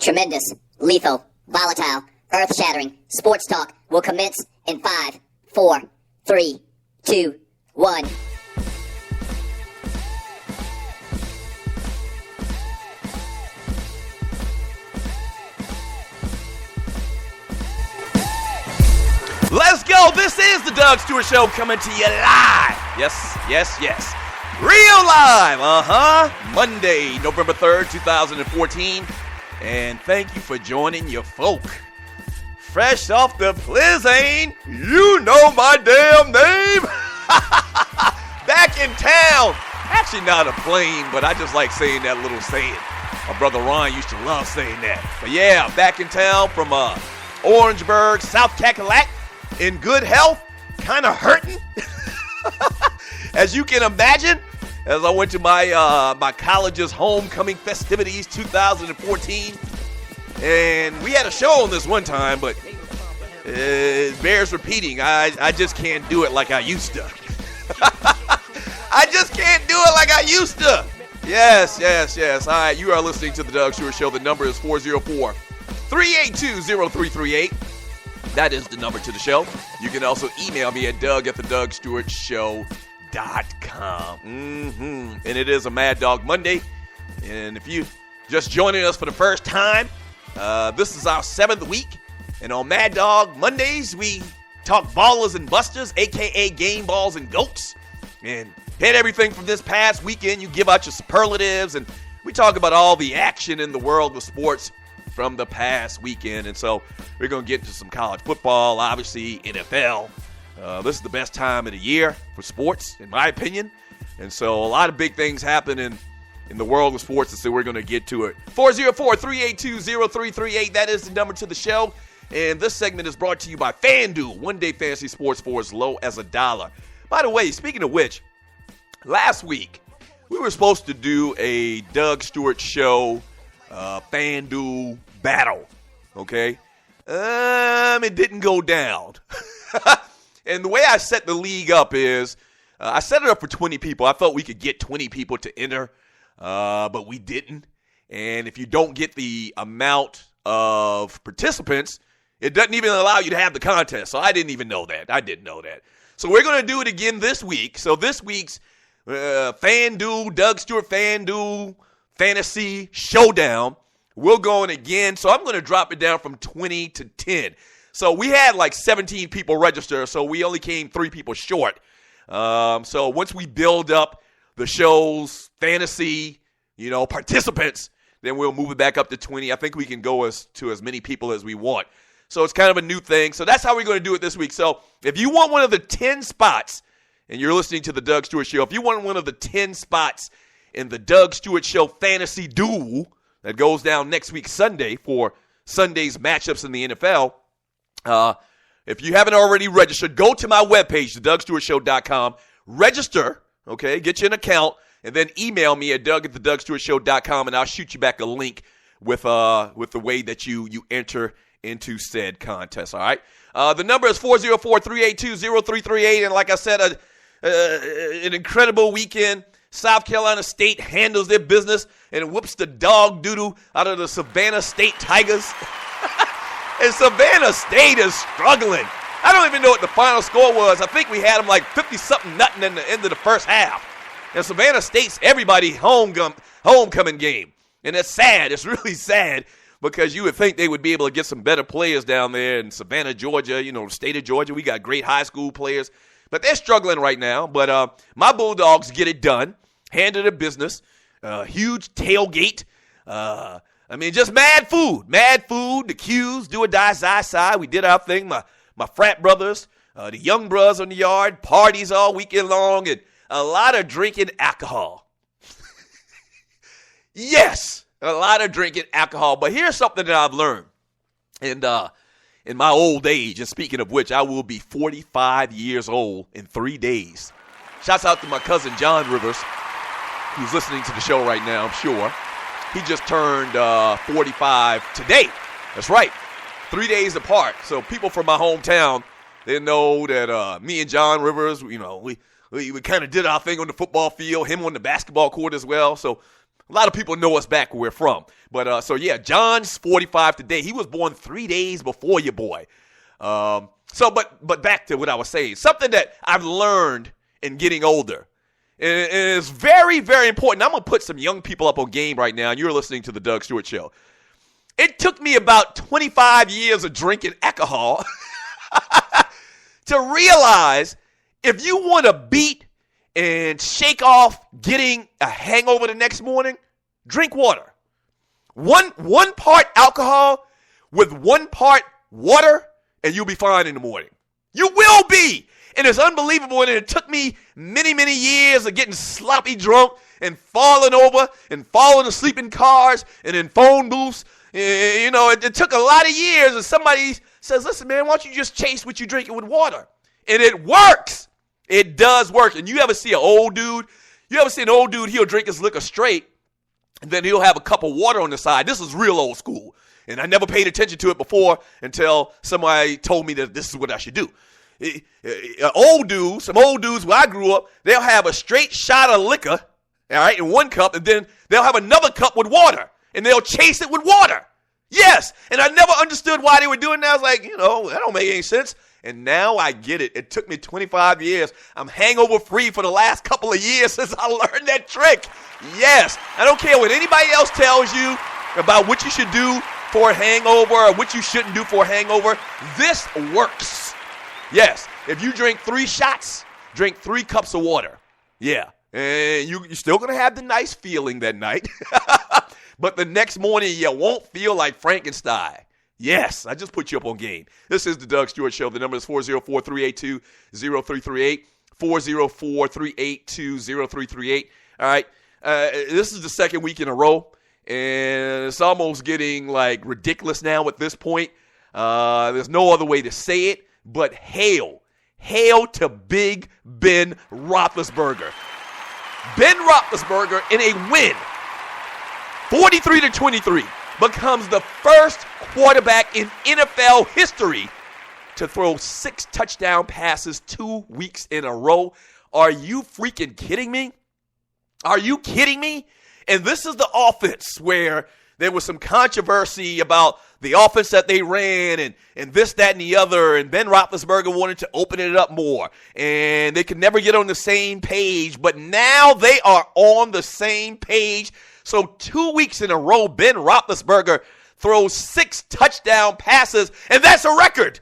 tremendous, lethal, volatile, earth-shattering sports talk will commence in 5, 4, 3, 2, 1. Let's go. This is the Doug Stewart Show coming to you live. Yes. Real live. Monday, November 3rd, 2014. And thank you for joining your folk. Fresh off the Plizzane, you know my damn name. Back in town. Actually not a plane, but I just like saying that little saying. My brother Ron used to love saying that. But yeah, back in town from Orangeburg, South Cackalack. In good health, kind of hurting. As you can imagine, as I went to my college's homecoming festivities 2014. And we had a show on this one time, but it bears repeating. I just can't do it like I used to. I just can't do it like I used to. Yes. All right, you are listening to the Doug Stewart Show. The number is 404-382-0338. That is the number to the show. You can also email me at doug@thedougstewartshow.com. And it is a Mad Dog Monday. And if you just joining us for the first time, this is our 7th week. And on Mad Dog Mondays, we talk ballers and busters, a.k.a. game balls and goats. And hit everything from this past weekend. You give out your superlatives. And we talk about all the action in the world of sports from the past weekend. And so we're going to get to some college football, obviously NFL. This is the best time of the year for sports, in my opinion. And so a lot of big things happen in the world of sports, and so we're going to get to it. 404-382-0338, that is the number to the show. And this segment is brought to you by FanDuel, one-day fantasy sports for as low as $1. By the way, speaking of which, last week we were supposed to do a Doug Stewart Show FanDuel battle, okay? It didn't go down. And the way I set the league up is I set it up for 20 people. I felt we could get 20 people to enter, but we didn't. And if you don't get the amount of participants, it doesn't even allow you to have the contest. So I didn't even know that. I didn't know that. So we're going to do it again this week. So this week's FanDuel, Doug Stewart FanDuel Fantasy Showdown, we're going again. So I'm going to drop it down from 20 to 10. So we had like 17 people register, so we only came 3 people short. So once we build up the show's fantasy, participants, then we'll move it back up to 20. I think we can go to as many people as we want. So it's kind of a new thing. So that's how we're going to do it this week. So if you want one of the 10 spots, and you're listening to the Doug Stewart Show, if you want one of the 10 spots in the Doug Stewart Show Fantasy Duel that goes down next week Sunday for Sunday's matchups in the NFL, if you haven't already registered, go to my webpage, thedougstewartshow.com, register, okay, get you an account, and then email me at doug@thedougstewartshow.com, and I'll shoot you back a link with the way that you enter into said contest, all right? The number is 404-382-0338, and like I said, an incredible weekend. South Carolina State handles their business and whoops the dog doodle out of the Savannah State Tigers. And Savannah State is struggling. I don't even know what the final score was. I think we had them like 50-something nothing in the end of the first half. And Savannah State's everybody's homecoming game. And it's sad. It's really sad because you would think they would be able to get some better players down there in Savannah, Georgia, the state of Georgia. We got great high school players. But they're struggling right now. But my Bulldogs get it done. Handle their business. Huge tailgate. Just mad food. The Qs, do or die, side. We did our thing. My frat brothers, the young brothers on the yard, parties all weekend long, and a lot of drinking alcohol. Yes, a lot of drinking alcohol. But here's something that I've learned. And in my old age, and speaking of which, I will be 45 years old in 3 days. Shouts out to my cousin John Rivers, who's listening to the show right now, I'm sure. He just turned 45 today. That's right. 3 days apart. So people from my hometown, they know that me and John Rivers, we kind of did our thing on the football field, him on the basketball court as well. So A lot of people know us back where we're from. But, so yeah, John's 45 today. He was born 3 days before your boy. But back to what I was saying. Something that I've learned in getting older. And it's very, very important. I'm going to put some young people up on game right now, and you're listening to the Doug Stewart Show. It took me about 25 years of drinking alcohol to realize if you want to beat and shake off getting a hangover the next morning, drink water. One part alcohol with 1 part water, and you'll be fine in the morning. You will be. And it's unbelievable, and it took me many, many years of getting sloppy drunk and falling over and falling asleep in cars and in phone booths. It took a lot of years, and somebody says, listen, man, why don't you just chase what you drinking with water? And it works. It does work. And you ever see an old dude? You ever see an old dude, he'll drink his liquor straight, and then he'll have a cup of water on the side. This is real old school. And I never paid attention to it before until somebody told me that this is what I should do. Some old dudes where I grew up, they'll have a straight shot of liquor, all right, in 1 cup, and then they'll have another cup with water, and they'll chase it with water. Yes, and I never understood why they were doing that. I was like, that don't make any sense. And now I get it. It took me 25 years. I'm hangover free for the last couple of years since I learned that trick. Yes, I don't care what anybody else tells you about what you should do for a hangover or what you shouldn't do for a hangover. This works. Yes, if you drink 3 shots, drink 3 cups of water. Yeah, and you're still going to have the nice feeling that night. But the next morning, you won't feel like Frankenstein. Yes, I just put you up on game. This is the Doug Stewart Show. The number is 404-382-0338, 404-382-0338. All right, this is the second week in a row, and it's almost getting, ridiculous now at this point. There's no other way to say it. But hail to Big Ben Roethlisberger. Ben Roethlisberger in a win, 43-23, becomes the first quarterback in NFL history to throw 6 touchdown passes 2 weeks in a row. Are you freaking kidding me? Are you kidding me? And this is the offense where there was some controversy about the offense that they ran and this, that, and the other. And Ben Roethlisberger wanted to open it up more. And they could never get on the same page. But now they are on the same page. So 2 weeks in a row, Ben Roethlisberger throws 6 touchdown passes. And that's a record.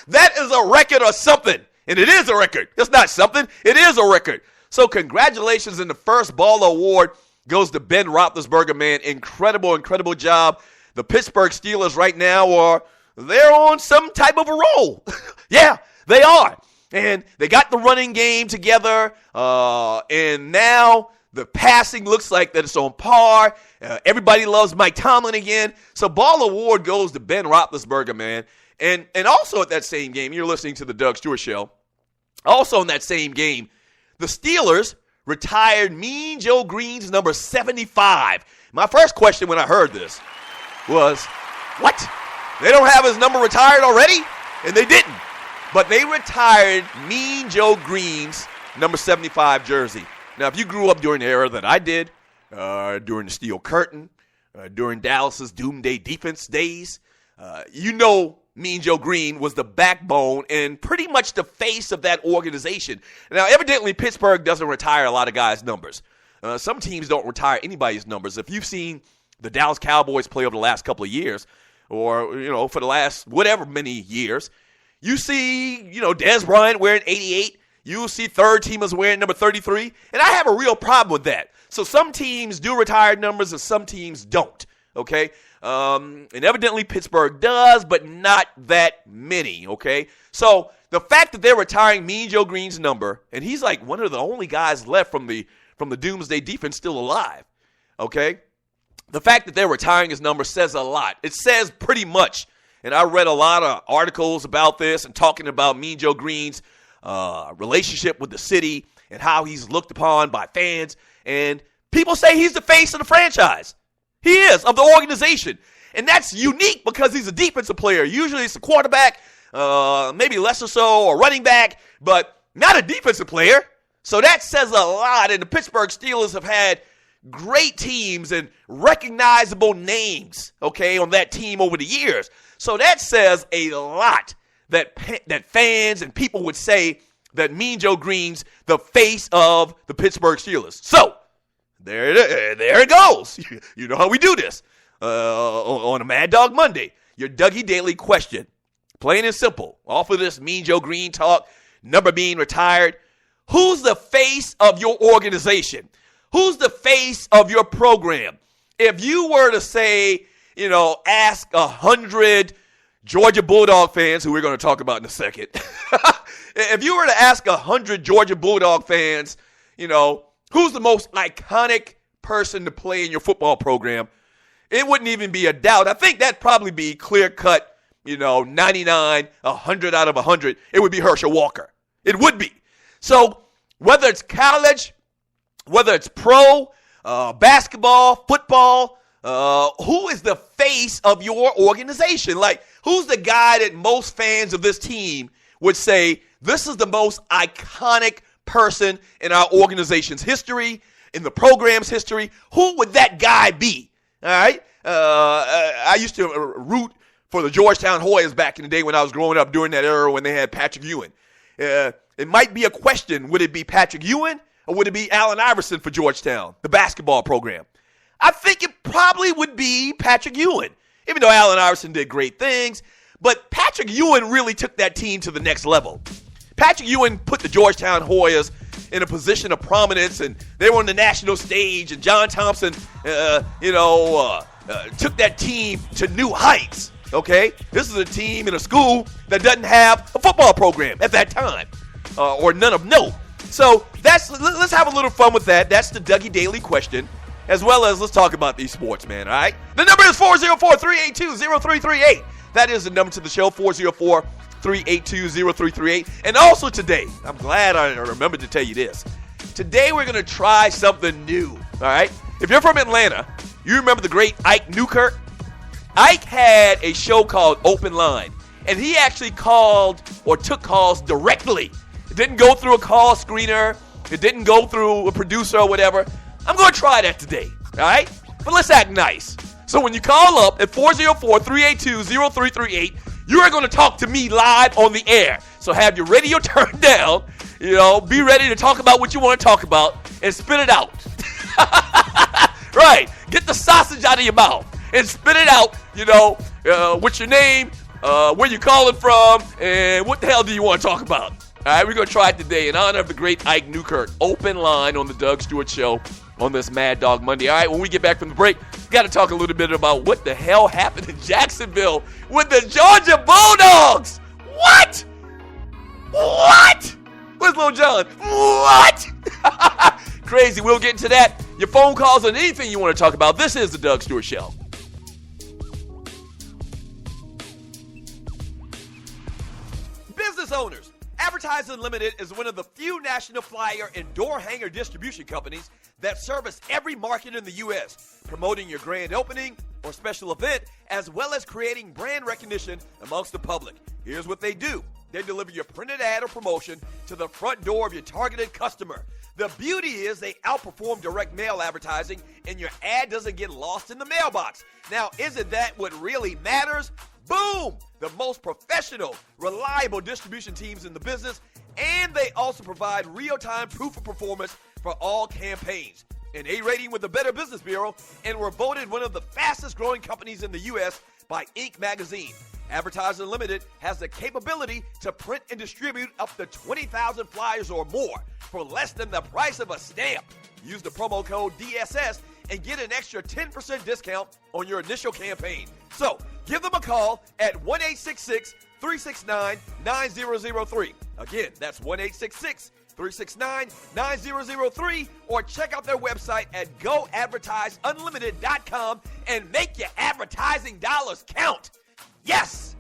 That is a record or something. And it is a record. It's not something. It is a record. So congratulations, in the first Baller Award goes to Ben Roethlisberger, man. Incredible, incredible job. The Pittsburgh Steelers right now they're on some type of a roll. Yeah, they are. And they got the running game together. And now the passing looks like that it's on par. Everybody loves Mike Tomlin again. So Ball Award goes to Ben Roethlisberger, man. And also at that same game, you're listening to the Doug Stewart Show. Also in that same game, the Steelers retired Mean Joe Green's number 75. My first question when I heard this was, what? They don't have his number retired already? And they didn't. But they retired Mean Joe Green's number 75 jersey. Now, if you grew up during the era that I did, during the Steel Curtain, during Dallas's Doomsday Defense days, you know Mean Joe Green was the backbone and pretty much the face of that organization. Now, evidently, Pittsburgh doesn't retire a lot of guys' numbers. Some teams don't retire anybody's numbers. If you've seen the Dallas Cowboys play over the last couple of years, or, for the last whatever many years, you see, Dez Bryant wearing 88. You'll see third teamers wearing number 33. And I have a real problem with that. So some teams do retire numbers and some teams don't. Okay? And evidently Pittsburgh does, but not that many. Okay? So the fact that they're retiring Mean Joe Green's number, and he's like one of the only guys left from the Doomsday Defense still alive. Okay? The fact that they're retiring his number says a lot. It says pretty much. And I read a lot of articles about this and talking about Mean Joe Green's relationship with the city and how he's looked upon by fans. And people say he's the face of the franchise. He is, of the organization. And that's unique because he's a defensive player. Usually it's a quarterback, maybe less or so, or running back, but not a defensive player. So that says a lot. And the Pittsburgh Steelers have had great teams and recognizable names, okay, on that team over the years. So that says a lot that fans and people would say that Mean Joe Green's the face of the Pittsburgh Steelers. So there it goes. You know how we do this on a Mad Dog Monday. Your Dougie Daily question, plain and simple, off of this Mean Joe Green talk, number being retired. Who's the face of your organization? Who's the face of your program? If you were to say, ask 100 Georgia Bulldog fans, who we're going to talk about in a second, if you were to ask 100 Georgia Bulldog fans, who's the most iconic person to play in your football program, it wouldn't even be a doubt. I think that'd probably be clear-cut, 99, 100 out of 100. It would be Herschel Walker. It would be. So whether it's college, whether it's pro, basketball, football, who is the face of your organization? Like, who's the guy that most fans of this team would say, this is the most iconic person in our organization's history, in the program's history? Who would that guy be? All right? I used to root for the Georgetown Hoyas back in the day when I was growing up, during that era when they had Patrick Ewing. It might be a question, would it be Patrick Ewing or would it be Allen Iverson for Georgetown, the basketball program? I think it probably would be Patrick Ewing, even though Allen Iverson did great things. But Patrick Ewing really took that team to the next level. Patrick Ewing put the Georgetown Hoyas in a position of prominence, and they were on the national stage, and John Thompson, took that team to new heights, okay? This is a team in a school that doesn't have a football program at that time, or none of note. So let's have a little fun with that. That's the Dougie Daily question, as well as let's talk about these sports, man, all right? The number is 404-382-0338. That is the number to the show, 404-382-0338. And also today, I'm glad I remembered to tell you this. Today we're going to try something new, all right? If you're from Atlanta, you remember the great Ike Newkirk? Ike had a show called Open Line, and he actually called or took calls directly. It didn't go through a call screener. It didn't go through a producer or whatever. I'm going to try that today, all right? But let's act nice. So when you call up at 404-382-0338, you are going to talk to me live on the air. So have your radio turned down, be ready to talk about what you want to talk about and spit it out. Right. Get the sausage out of your mouth and spit it out, what's your name, where you calling from, and what the hell do you want to talk about? All right, we're going to try it today in honor of the great Ike Newkirk. Open line on the Doug Stewart Show on this Mad Dog Monday. All right, when we get back from the break, got to talk a little bit about what the hell happened in Jacksonville with the Georgia Bulldogs. What? Where's Lil John? What? Crazy. We'll get into that. Your phone calls on anything you want to talk about. This is the Doug Stewart Show. Business owners, Advertising Unlimited is one of the few national flyer and door hanger distribution companies that service every market in the U.S., promoting your grand opening or special event, as well as creating brand recognition amongst the public. Here's what they do. They deliver your printed ad or promotion to the front door of your targeted customer. The beauty is they outperform direct mail advertising, and your ad doesn't get lost in the mailbox. Now, isn't that what really matters? Boom! The most professional, reliable distribution teams in the business, and they also provide real-time proof of performance for all campaigns. An A rating with the Better Business Bureau, and were voted one of the fastest-growing companies in the U.S. by Inc. magazine. Advertising Unlimited has the capability to print and distribute up to 20,000 flyers or more for less than the price of a stamp. Use the promo code DSS and get an extra 10% discount on your initial campaign. So, give them a call at 1-866-369-9003. Again, that's 1-866-369-9003, or check out their website at goadvertiseunlimited.com and make your advertising dollars count. Yes!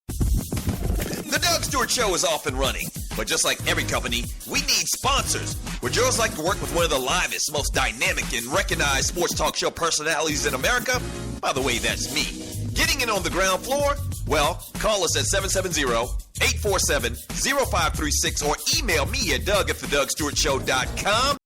The Doug Stewart Show is off and running, but just like every company, we need sponsors. Would yours like to work with one of the livest, most dynamic, and recognized sports talk show personalities in America? By the way, that's me. Getting in on the ground floor? Well, call us at 770-847-0536 or email me at doug@thedougsstewartshow.com.